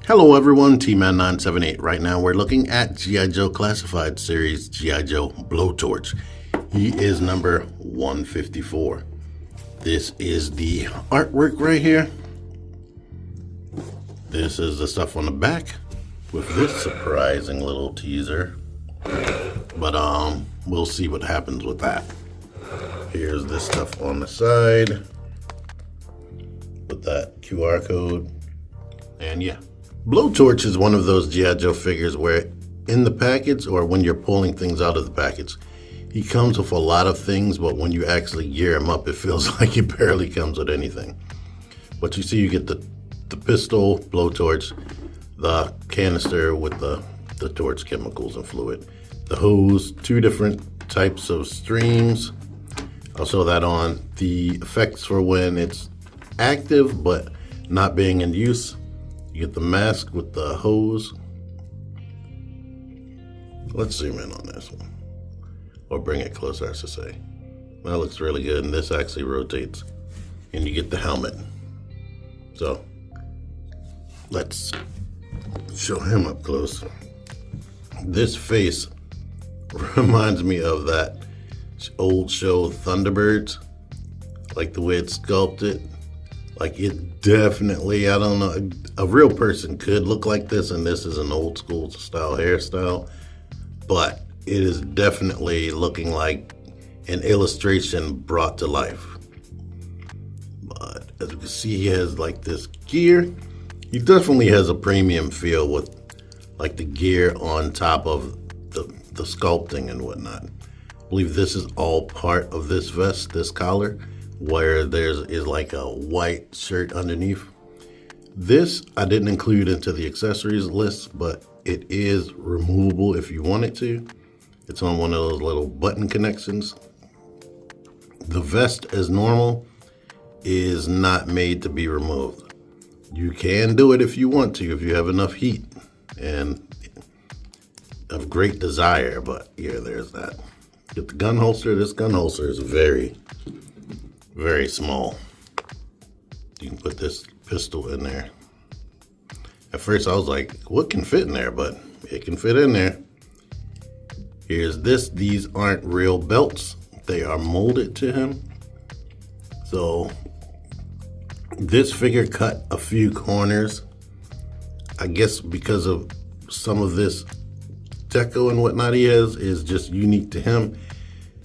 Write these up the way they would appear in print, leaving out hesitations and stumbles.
Hello everyone, T-Man978. Right now we're looking at G.I. Joe Classified Series G.I. Joe Blowtorch. He is number 154. This is the artwork right here. This is the stuff on the back with this surprising little teaser. But we'll see what happens with that. Here's this stuff on the side with that QR code. And yeah. Blowtorch is one of those G.I. Joe figures where in the package or when you're pulling things out of the package, he comes with a lot of things, but when you actually gear him up, it feels like he barely comes with anything. But you see, you get the pistol, blowtorch, the canister with the torch chemicals and fluid, the hose, two different types of streams. I'll show that on the effects for when it's active but not being in use. You get the mask with the hose. Let's zoom in on this one. Or bring it closer, I should say. That looks really good, and this actually rotates. And you get the helmet. So, let's show him up close. This face reminds me of that old show Thunderbirds. Like the way it's sculpted. Like it definitely, I don't know, a real person could look like this, and this is an old school style hairstyle, but it is definitely looking like an illustration brought to life. But as you can see, he has like this gear. He definitely has a premium feel with like the gear on top of the sculpting and whatnot. I believe this is all part of this vest, this collar, where there's like a white shirt underneath. This I didn't include into the accessories list, but it is removable if you wanted to. It's on one of those little button connections. The vest as normal is not made to be removed. You can do it if you want to, if you have enough heat and of great desire, but yeah, there's that. Get the gun holster. This gun holster is very small. You can put this pistol in there. At first I was like, what can fit in there? But it can fit in there. Here's this. These aren't real belts. They are molded to him. So this figure cut a few corners. I guess because of some of this deco and whatnot he has is just unique to him.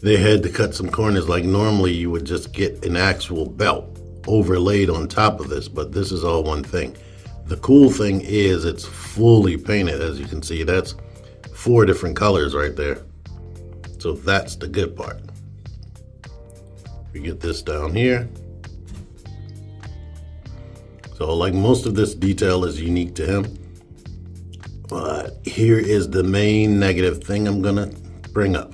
They had to cut some corners. Like normally you would just get an actual belt overlaid on top of this, but this is all one thing. The cool thing is it's fully painted. As you can see, that's 4 different colors right there. So that's the good part. We get this down here. So like most of this detail is unique to him. But here is the main negative thing I'm gonna bring up.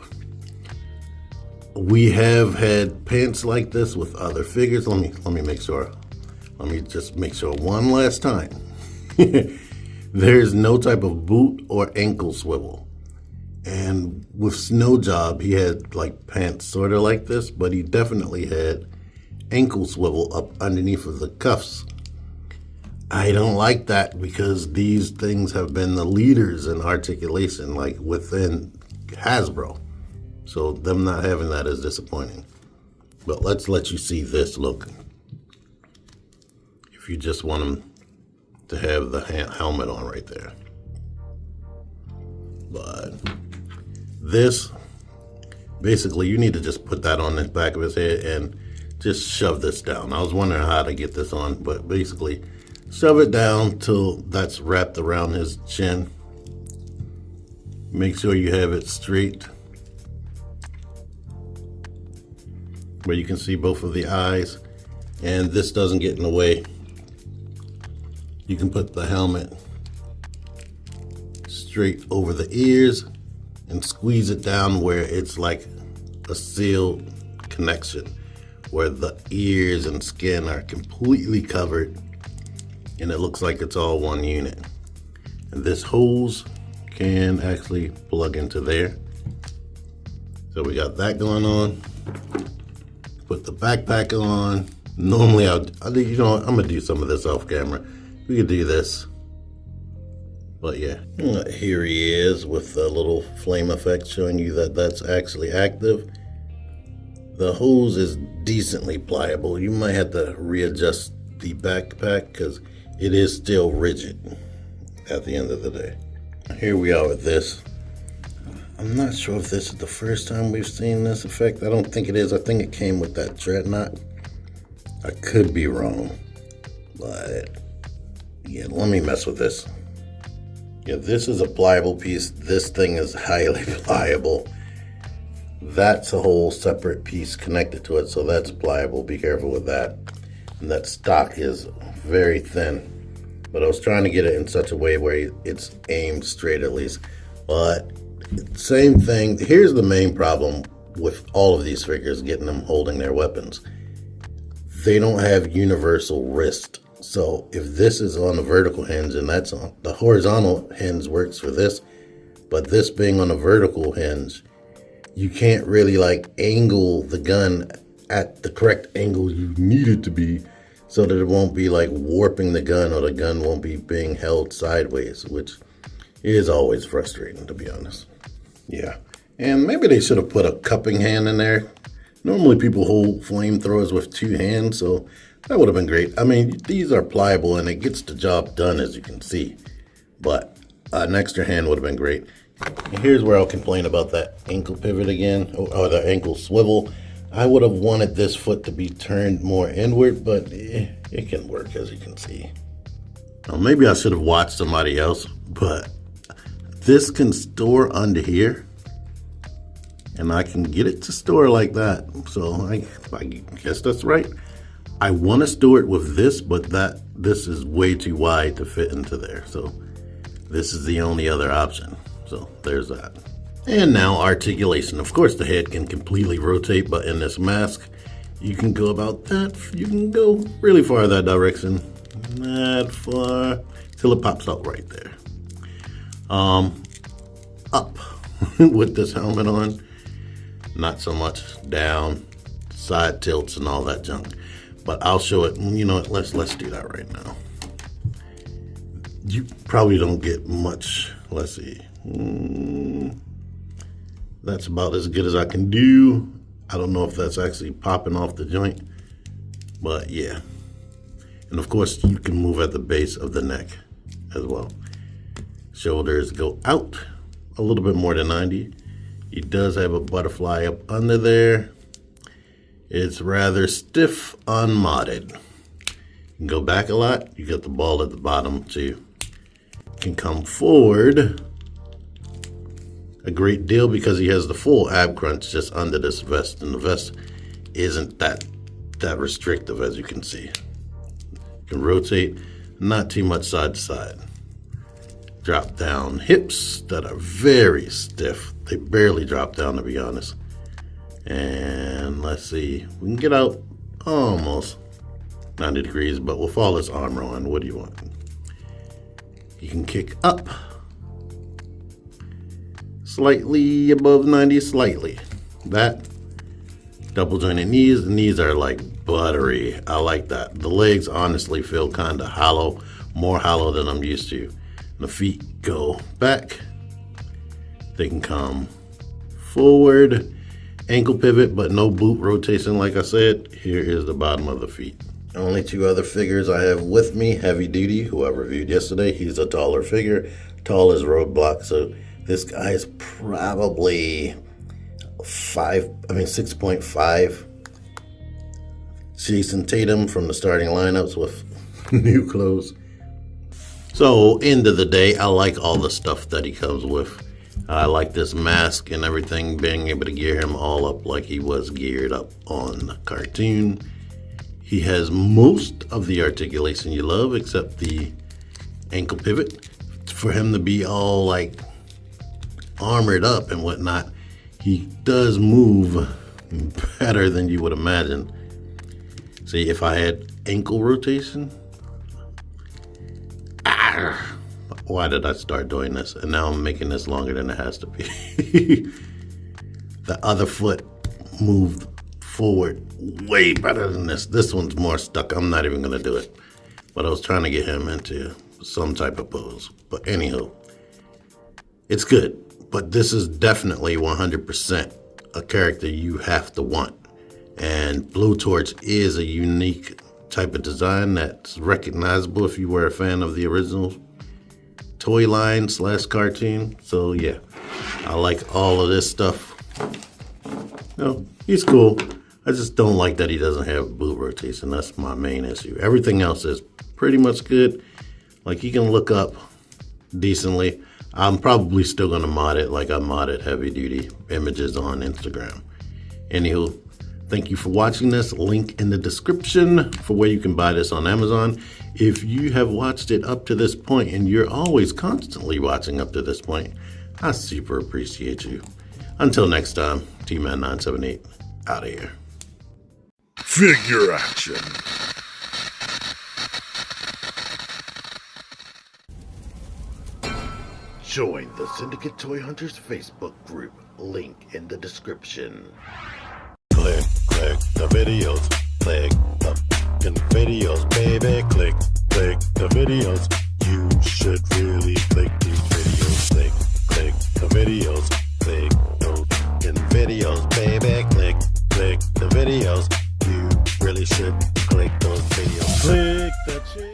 We have had pants like this with other figures. Let me make sure. Let me just make sure one last time. There's no type of boot or ankle swivel. And with Snow Job, he had like pants sort of like this, but he definitely had ankle swivel up underneath of the cuffs. I don't like that because these things have been the leaders in articulation, like within Hasbro. So them not having that is disappointing. But let's let you see this look. If you just want them to have the helmet on right there. But this, basically you need to just put that on the back of his head and just shove this down. I was wondering how to get this on, but basically shove it down till that's wrapped around his chin. Make sure you have it straight, where you can see both of the eyes, and this doesn't get in the way. You can put the helmet straight over the ears and squeeze it down where it's like a sealed connection, where the ears and skin are completely covered and it looks like it's all one unit. And this hose can actually plug into there. So we got that going on. Put the backpack on. Normally I'm gonna do some of this off camera. We could do this. But yeah, here he is with a little flame effect showing you that that's actually active. The hose is decently pliable. You might have to readjust the backpack because it is still rigid at the end of the day. Here we are with this. I'm not sure if this is the first time we've seen this effect. I don't think it is. I think it came with that dreadnought. I could be wrong, but yeah, let me mess with this. Yeah, this is a pliable piece. This thing is highly pliable. That's a whole separate piece connected to it, so that's pliable. Be careful with that. And that stock is very thin. But I was trying to get it in such a way where it's aimed straight at least. But same thing. Here's the main problem with all of these figures, getting them holding their weapons. They don't have universal wrist. So if this is on a vertical hinge and that's on the horizontal hinge works for this, but this being on a vertical hinge, you can't really like angle the gun at the correct angle you need it to be so that it won't be like warping the gun or the gun won't be being held sideways, which is always frustrating, to be honest. Yeah, and maybe they should have put a cupping hand in there. Normally people hold flamethrowers with two hands, so that would have been great. I mean, these are pliable and it gets the job done, as you can see. But an extra hand would have been great. And here's where I'll complain about that ankle pivot again, or the ankle swivel. I would have wanted this foot to be turned more inward, but it can work, as you can see. Now, maybe I should have watched somebody else, but this can store under here. And I can get it to store like that. So I guess that's right. I want to store it with this, but this is way too wide to fit into there. So this is the only other option. So there's that. And now articulation. Of course, the head can completely rotate, but in this mask, you can go about that. You can go really far that direction. That far till it pops out right there. Up with this helmet on. Not so much down, side tilts and all that junk. But I'll show it. You know what? Let's do that right now. You probably don't get much. Let's see. That's about as good as I can do. I don't know if that's actually popping off the joint, but yeah. And of course, you can move at the base of the neck as well. Shoulders go out a little bit more than 90. He does have a butterfly up under there. It's rather stiff, unmodded. You can go back a lot. You got the ball at the bottom too. Can come forward a great deal because he has the full ab crunch just under this vest, and the vest isn't that restrictive, as you can see. You can rotate, not too much side to side. Drop down hips that are very stiff. They barely drop down, to be honest. And let's see, we can get out almost 90 degrees, but with all this armor on, what do you want? You can kick up slightly above 90, slightly. That double jointed knees, the knees are like buttery. I like that. The legs honestly feel kind of hollow, more hollow than I'm used to. The feet go back. They can come forward. Ankle pivot, but no boot rotation like I said. Here is the bottom of the feet. Only two other figures I have with me. Heavy Duty, who I reviewed yesterday. He's a taller figure. Tall as Roadblock. So this guy is probably 6.5. Jason Tatum from the starting lineups with new clothes. So, end of the day, I like all the stuff that he comes with. I like this mask and everything, being able to gear him all up like he was geared up on the cartoon. He has most of the articulation you love, except the ankle pivot. For him to be all like armored up and whatnot, he does move better than you would imagine. See, if I had ankle rotation, why did I start doing this? And now I'm making this longer than it has to be. The other foot moved forward way better than this. This one's more stuck. I'm not even going to do it. But I was trying to get him into some type of pose. But anywho, it's good. But this is definitely 100% a character you have to want. And Blowtorch is a unique type of design that's recognizable if you were a fan of the original toy line / cartoon. So yeah, I like all of this stuff. No, he's cool. I just don't like that he doesn't have boot rotation. That's my main issue. Everything else is pretty much good. Like, you can look up decently. I'm probably still gonna mod it like I modded heavy duty images on Instagram. Anywho, thank you for watching this. Link in the description for where you can buy this on Amazon. If you have watched it up to this point, and you're always constantly watching up to this point, I super appreciate you. Until next time, T-Man978 out of here. Figure action. Join the Syndicate Toy Hunters Facebook group. Link in the description. Click the videos. Click the fucking videos, baby. Click the videos. You should really click these videos. Click the videos. Click those fucking videos, baby. Click the videos. You really should click those videos. Click that shit.